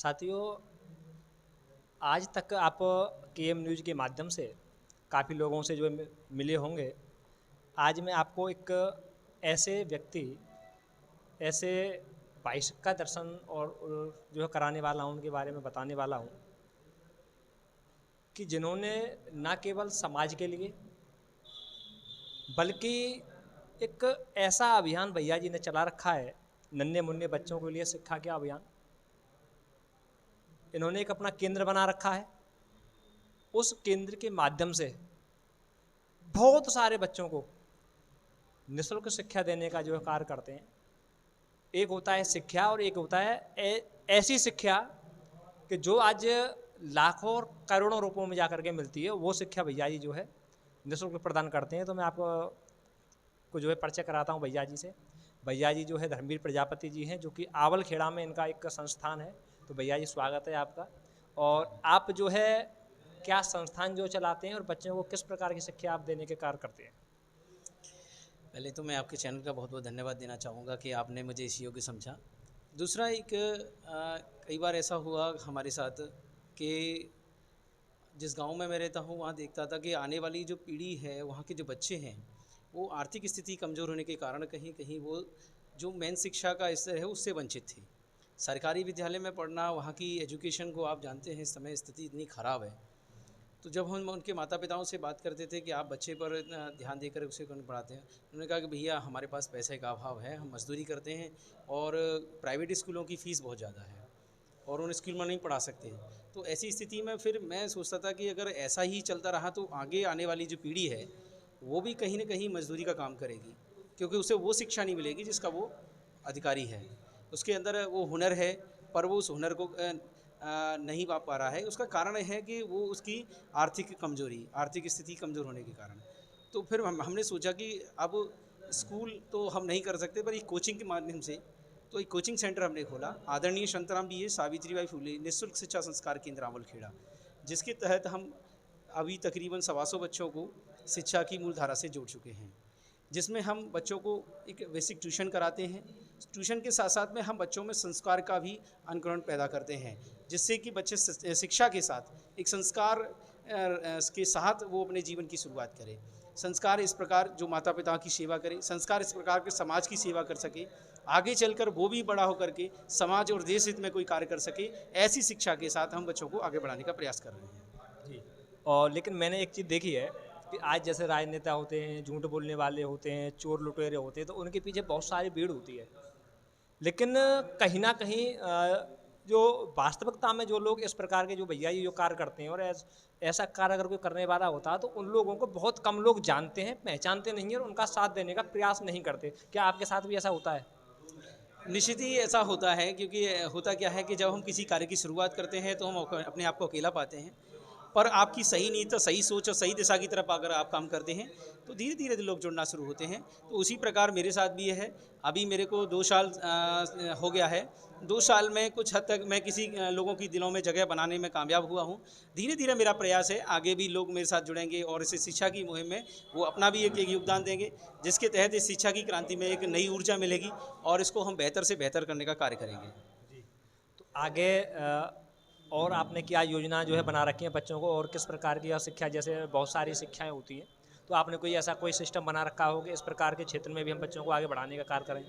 साथियों, आज तक आप केएम न्यूज़ के माध्यम से काफ़ी लोगों से जो है मिले होंगे। आज मैं आपको एक ऐसे व्यक्ति, ऐसे भाई का दर्शन और जो है कराने वाला हूँ, उनके बारे में बताने वाला हूँ कि जिन्होंने ना केवल समाज के लिए बल्कि एक ऐसा अभियान भैया जी ने चला रखा है, नन्हे मुन्ने बच्चों के लिए शिक्षा का अभियान। इन्होंने एक अपना केंद्र बना रखा है। उस केंद्र के माध्यम से बहुत सारे बच्चों को निःशुल्क शिक्षा देने का जो है कार्य करते हैं। एक होता है शिक्षा और एक होता है ऐसी शिक्षा कि जो आज लाखों और करोड़ों रुपयों में जाकर के मिलती है, वो शिक्षा भैया जी जो है निःशुल्क प्रदान करते हैं। तो मैं आपको को जो है परिचय कराता हूँ भैया जी से। भैया जी जो है धर्मवीर प्रजापति जी हैं, जो कि आवल खेड़ा में इनका एक संस्थान है। तो भैया जी स्वागत है आपका। और आप जो है क्या संस्थान जो चलाते हैं और बच्चों को किस प्रकार की शिक्षा आप देने के कार्य करते हैं? पहले तो मैं आपके चैनल का बहुत बहुत धन्यवाद देना चाहूँगा कि आपने मुझे इस योग्य समझा। दूसरा कई बार ऐसा हुआ हमारे साथ कि जिस गांव में मैं रहता हूँ वहाँ देखता था कि आने वाली जो पीढ़ी है, वहाँ के जो बच्चे हैं, वो आर्थिक स्थिति कमज़ोर होने के कारण कहीं कहीं वो जो मेन शिक्षा का स्तर है उससे वंचित थे। सरकारी विद्यालय में पढ़ना, वहाँ की एजुकेशन को आप जानते हैं, इस समय स्थिति इतनी ख़राब है। तो जब हम उनके माता पिताओं से बात करते थे कि आप बच्चे पर इतना ध्यान देकर उसे कौन पढ़ाते हैं, उन्होंने कहा कि भैया हमारे पास पैसे का अभाव है, हम मजदूरी करते हैं और प्राइवेट स्कूलों की फ़ीस बहुत ज़्यादा है और उन स्कूल में नहीं पढ़ा सकते। तो ऐसी स्थिति में फिर मैं सोचता था कि अगर ऐसा ही चलता रहा तो आगे आने वाली जो पीढ़ी है वो भी कहीं ना कहीं मजदूरी का काम करेगी, क्योंकि उसे वो शिक्षा नहीं मिलेगी जिसका वो अधिकारी है। उसके अंदर वो हुनर है पर वो उस हुनर को नहीं पा रहा है। उसका कारण है कि वो उसकी आर्थिक स्थिति कमज़ोर होने के कारण। तो फिर हमने सोचा कि अब स्कूल तो हम नहीं कर सकते, पर एक कोचिंग के माध्यम से तो एक कोचिंग सेंटर हमने खोला, आदरणीय शांताराम BA सावित्रीबाई फुले निःशुल्क शिक्षा संस्कार केंद्र आवल खेड़ा, जिसके तहत हम अभी तकरीबन 125 बच्चों को शिक्षा की मूल धारा से जोड़ चुके हैं, जिसमें हम बच्चों को एक बेसिक ट्यूशन कराते हैं। ट्यूशन के साथ साथ में हम बच्चों में संस्कार का भी अंकुरण पैदा करते हैं, जिससे कि बच्चे शिक्षा के साथ एक संस्कार के साथ वो अपने जीवन की शुरुआत करें। संस्कार इस प्रकार जो माता पिता की सेवा करे, संस्कार इस प्रकार के समाज की सेवा कर सके, आगे चलकर वो भी बड़ा होकर के समाज और देश हित में कोई कार्य कर सके। ऐसी शिक्षा के साथ हम बच्चों को आगे बढ़ाने का प्रयास कर रहे हैं। जी। और लेकिन मैंने एक चीज़ देखी है कि आज जैसे राजनेता होते हैं, झूठ बोलने वाले होते हैं, चोर लुटेरे होते हैं, तो उनके पीछे बहुत सारी भीड़ होती है। लेकिन कहीं न कहीं जो वास्तविकता में जो लोग इस प्रकार के जो भैया ये जो कार्य करते हैं और ऐसा कार्य अगर कोई करने वाला होता तो उन लोगों को बहुत कम लोग जानते हैं, पहचानते नहीं हैं और उनका साथ देने का प्रयास नहीं करते। क्या आपके साथ भी ऐसा होता है? निश्चित ही ऐसा होता है, क्योंकि होता क्या है कि जब हम किसी कार्य की शुरुआत करते हैं तो हम अपने आप को अकेला पाते हैं, पर आपकी सही नीयत, सही सोच और सही दिशा की तरफ अगर आप काम करते हैं तो धीरे धीरे लोग जुड़ना शुरू होते हैं। तो उसी प्रकार मेरे साथ भी ये है। अभी मेरे को 2 साल हो गया है। 2 साल में कुछ हद तक मैं किसी लोगों की दिलों में जगह बनाने में कामयाब हुआ हूँ। धीरे धीरे मेरा प्रयास है आगे भी लोग मेरे साथ जुड़ेंगे और इस शिक्षा की मुहिम में वो अपना भी एक योगदान देंगे, जिसके तहत इस शिक्षा की क्रांति में एक नई ऊर्जा मिलेगी और इसको हम बेहतर से बेहतर करने का कार्य करेंगे। जी। तो आगे और आपने क्या योजना जो है बना रखी है बच्चों को और किस प्रकार की शिक्षा, जैसे बहुत सारी शिक्षाएँ होती हैं, तो आपने कोई ऐसा कोई सिस्टम बना रखा हो कि इस प्रकार के क्षेत्र में भी हम बच्चों को आगे बढ़ाने का कार्य करें?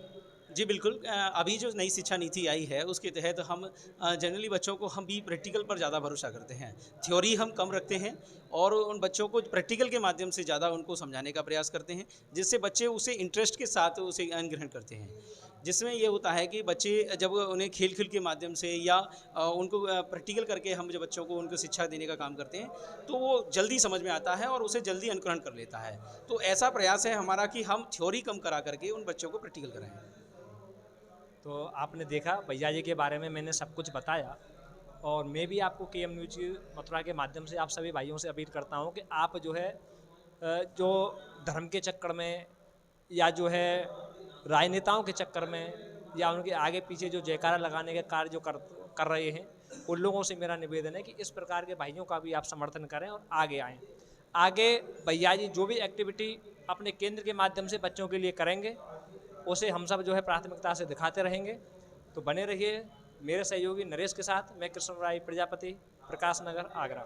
जी बिल्कुल। अभी जो नई शिक्षा नीति आई है उसके तहत हम जनरली बच्चों को हम भी प्रैक्टिकल पर ज़्यादा भरोसा करते हैं। थ्योरी हम कम रखते हैं और उन बच्चों को प्रैक्टिकल के माध्यम से ज़्यादा उनको समझाने का प्रयास करते हैं, जिससे बच्चे उसे इंटरेस्ट के साथ उसे ज्ञान ग्रहण करते हैं। जिसमें ये होता है कि बच्चे जब उन्हें खेल खेल के माध्यम से या उनको प्रैक्टिकल करके हम जब बच्चों को उनको शिक्षा देने का काम करते हैं तो वो जल्दी समझ में आता है और उसे जल्दी अनुकरण कर लेता है। तो ऐसा प्रयास है हमारा कि हम थ्योरी कम करा करके उन बच्चों को प्रैक्टिकल कराएं। तो आपने देखा भैया जी के बारे में मैंने सब कुछ बताया और मैं भी आपको केएम न्यूज़ मथुरा के माध्यम से आप सभी भाइयों से अपील करता हूँ कि आप जो है जो धर्म के चक्कर में या जो है राजनेताओं के चक्कर में या उनके आगे पीछे जो जयकारा लगाने के कार्य जो कर रहे हैं, उन लोगों से मेरा निवेदन है कि इस प्रकार के भाइयों का भी आप समर्थन करें और आगे आएँ। आगे भैया जी जो भी एक्टिविटी अपने केंद्र के माध्यम से बच्चों के लिए करेंगे, उसे हम सब जो है प्राथमिकता से दिखाते रहेंगे। तो बने रहिए, मेरे सहयोगी नरेश के साथ मैं कृष्ण राय प्रजापति, प्रकाश नगर, आगरा।